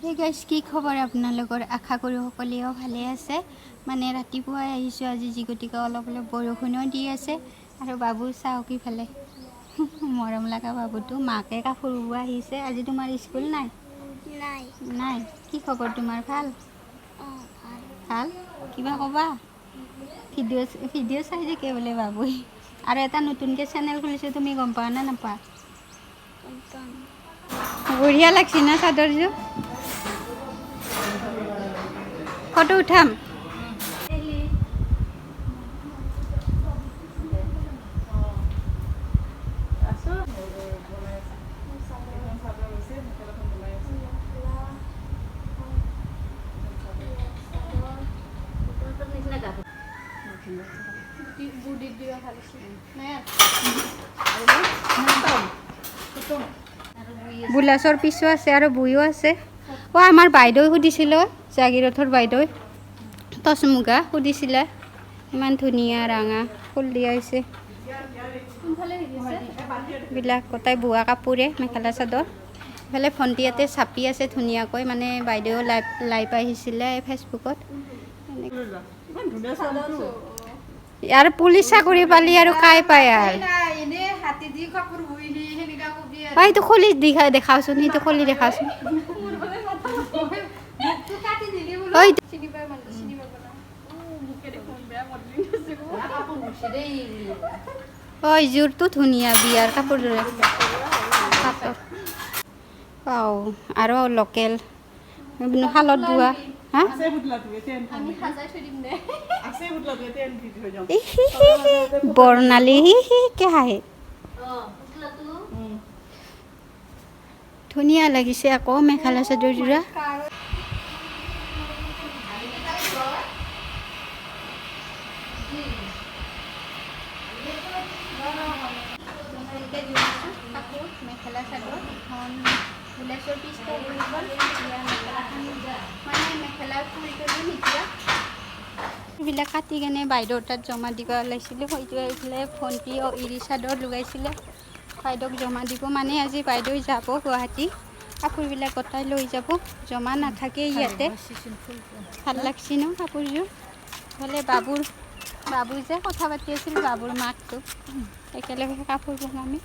Hey guys, কি খবৰ আপোনালোকৰ? আশা কৰোঁ সকলোৱে ভালে আছে। মানে ৰাতিপুৱাই আহিছোঁ আজি জিগটিকা অলপ বৰষুণো দি আছে আৰু বাবু চাওক ইফালে মৰম লগা বাবুটো মাকে কাপোৰ ধুব আহিছে। আজি তোমাৰ স্কুল নাই? নাই। কি খবৰ তোমাৰ? ভাল? ভাল? কিবা ক'বা? ভিডিঅ' চাই থাকে বোলে বাবুই। আৰু এটা নতুনকৈ চেনেল খুলিছে, তুমি গম পোৱা নে নাপা? বঢ়িয়া লাগছে না চাদৰযোৰ? ফটো উঠাম। বুলাছৰ পিছো আছে আৰু বৈও আছে। আমাৰ বাইদেউ সুধিছিল, জাগিৰথৰ বাইদেউ টচমুগা সুধিছিলে। ইমান ধুনীয়া ৰঙা ফুল দিয়া হৈছে। বিলাক গোটাই বোৱা কাপোৰে, মেখেলা চাদৰ। ইফালে ভণ্টি ইয়াতে চাপি আছে ধুনীয়াকৈ, মানে বাইদেউ লাইভ আহিছিলে ফেচবুকত। আৰু পুলিচ চাকৰি পালি আৰু কাই পায় আৰু এইটো খুলি দেখাওচোন, সেইটো খুলি দেখাওচোন। জোৰটো ধুনীয়া বিয়াৰ কাপোৰযোৰ আৰু লোকেল শালত বোৱা। বৰ্ণালী কে হাঁহে ধুনীয়া লাগিছে আকৌ মেখেলা চাদৰ যোৰা। মেখেলা চাদৰ এখন বুলাছৰ পিছটো মানে মেখেলাৰ ফুলটো এতিয়া এইবিলাক কাটি কেনে বাইদেউৰ তাত জমা দিব ওলাইছিলোঁ। হয়তো এইফালে ভণ্টি ইৰি চাদৰ লগাইছিলে, বাইদেউক জমা দিব। মানে আজি বাইদেউ যাব গুৱাহাটী, কাপোৰবিলাক গোটাই লৈ যাব, জমা নাথাকে ইয়াতে। ভাল লাগছি ন কাপোৰযোৰ? ইফালে বাবু যে কথা পাতি আছিল, বাবুৰ মাকটো একেলগে কাপোৰ বম আমি।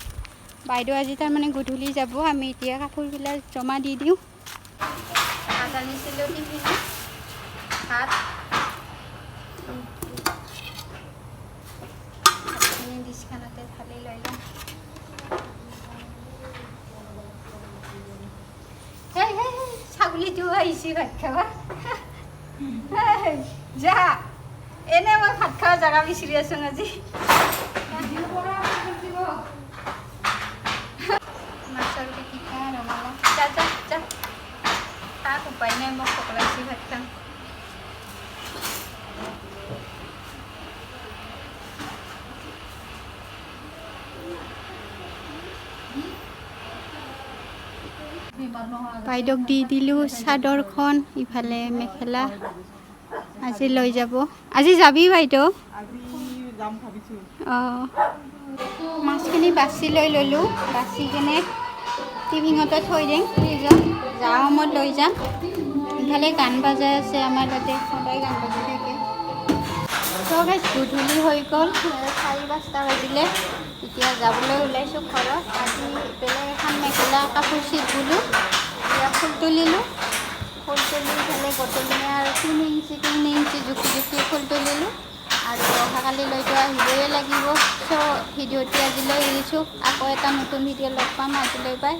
বাইদেউ আজি তাৰমানে গধূলি যাব, আমি এতিয়া কাপোৰবিলাক জমা দি দিওঁ। ভাত আনিছিলোঁ টিফিনত, ভাত ডিছখানতে ঢালি লৈ লওঁ। ছাগলীটো আহিছে ভাত খাবা। যা, এনে মই ভাত খোৱা জেগা বিচাৰি আছোঁ আজি। মাছৰ পিটিকা, ৰঙালাও। যা যা যা, তাক উপায় নাই, মোক ভোক লাগিছে, ভাত খাম। বাইদেউক দি দিলোঁ চাদৰখন, ইফালে মেখেলা। আজি লৈ যাব। আজি যাবি বাইদেউ? অঁ, মাছখিনি বাছি লৈ ল'লোঁ, বাছি কিনে টিফিনতে থৈ দিম ফ্ৰিজত। যোৱা সময়ত লৈ যাম। ইফালে গান বাজাই আছে আমাৰ তাতে, সদায় গান বাজি থাকে। চব গধূলি হৈ গ'ল, 4-5টা বাজিলে। এতিয়া যাবলৈ ওলাইছোঁ ঘৰত। আজি বেলেগ এখন মেখেলা কাপোৰ চিট বোলো, এতিয়া ফুল তুলিলোঁ। ফুল তুলি ইফালে গধূলি আৰু 3 ইঞ্চি জুখি ফুল তুলিলোঁ। আৰু অহাকালিলৈতো আহিবই লাগিব। চ' ভিডিঅ'টি আজিলৈ এৰিছোঁ। আকৌ এটা নতুন ভিডিঅ' লগ পাম। আজিলৈ বাই।